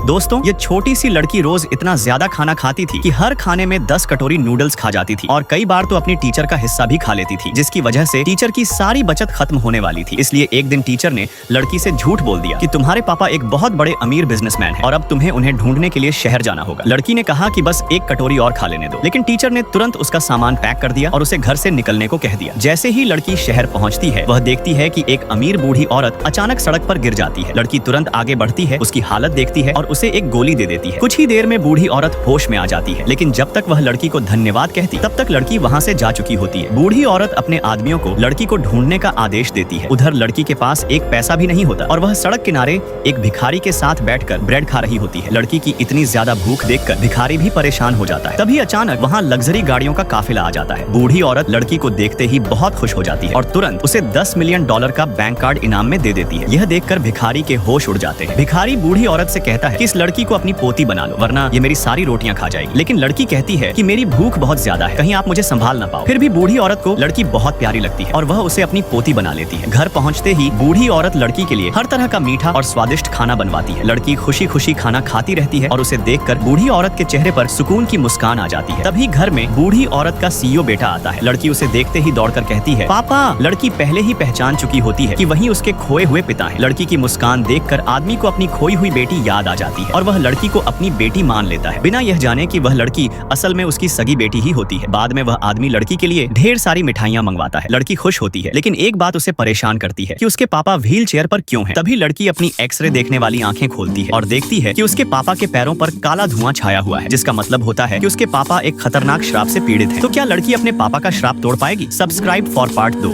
दोस्तों, ये छोटी सी लड़की रोज इतना ज्यादा खाना खाती थी कि हर खाने में 10 कटोरी नूडल्स खा जाती थी और कई बार तो अपनी टीचर का हिस्सा भी खा लेती थी, जिसकी वजह से टीचर की सारी बचत खत्म होने वाली थी। इसलिए एक दिन टीचर ने लड़की से झूठ बोल दिया कि तुम्हारे पापा एक बहुत बड़े अमीर बिजनेसमैन हैं और अब तुम्हें उन्हें ढूंढने के लिए शहर जाना होगा। लड़की ने कहा कि बस एक कटोरी और खा लेने दो, लेकिन टीचर ने तुरंत उसका सामान पैक कर दिया और उसे घर से निकलने को कह दिया। जैसे ही लड़की शहर पहुंचती है, वह देखती है कि एक अमीर बूढ़ी औरत अचानक सड़क पर गिर जाती है। लड़की तुरंत आगे बढ़ती है, उसकी हालत देखती है और उसे एक गोली दे देती है। कुछ ही देर में बूढ़ी औरत होश में आ जाती है, लेकिन जब तक वह लड़की को धन्यवाद कहती, तब तक लड़की वहाँ से जा चुकी होती है। बूढ़ी औरत अपने आदमियों को लड़की को ढूंढने का आदेश देती है। उधर लड़की के पास एक पैसा भी नहीं होता और वह सड़क किनारे एक भिखारी के साथ बैठकर ब्रेड खा रही होती है। लड़की की इतनी ज्यादा भूख देखकर भिखारी भी परेशान हो जाता है। तभी अचानक वहाँ लग्जरी गाड़ियों का काफिला आ जाता है। बूढ़ी औरत लड़की को देखते ही बहुत खुश हो जाती है और तुरंत उसे $10 मिलियन का बैंक कार्ड इनाम में दे देती है। यह देखकर भिखारी के होश उड़ जाते हैं। भिखारी बूढ़ी औरत से कहता है कि इस लड़की को अपनी पोती बना लो, वरना ये मेरी सारी रोटियां खा जाएगी। लेकिन लड़की कहती है कि मेरी भूख बहुत ज्यादा है, कहीं आप मुझे संभाल ना पाओ। फिर भी बूढ़ी औरत को लड़की बहुत प्यारी लगती है और वह उसे अपनी पोती बना लेती है। घर पहुंचते ही बूढ़ी औरत लड़की के लिए हर तरह का मीठा और स्वादिष्ट खाना बनवाती है। लड़की खुशी खुशी खाना खाती रहती है और उसे देखकर बूढ़ी औरत के चेहरे पर सुकून की मुस्कान आ जाती है। तभी घर में बूढ़ी औरत का सीईओ बेटा आता है। लड़की उसे देखते ही दौड़कर कहती है, पापा। लड़की पहले ही पहचान चुकी होती है कि वही उसके खोए हुए पिता है। लड़की की मुस्कान देखकर आदमी को अपनी खोई हुई बेटी याद आ जाती है और वह लड़की को अपनी बेटी मान लेता है, बिना यह जाने कि वह लड़की असल में उसकी सगी बेटी ही होती है। बाद में वह आदमी लड़की के लिए ढेर सारी मिठाइयां मंगवाता है। लड़की खुश होती है, लेकिन एक बात उसे परेशान करती है कि उसके पापा व्हील चेयर पर क्यों हैं। तभी लड़की अपनी एक्सरे देखने वाली आंखें खोलती है और देखती है कि उसके पापा के पैरों पर काला धुआं छाया हुआ है, जिसका मतलब होता है कि उसके पापा एक खतरनाक श्राप से पीड़ित हैं। तो क्या लड़की अपने पापा का श्राप तोड़ पाएगी? Subscribe for part 2।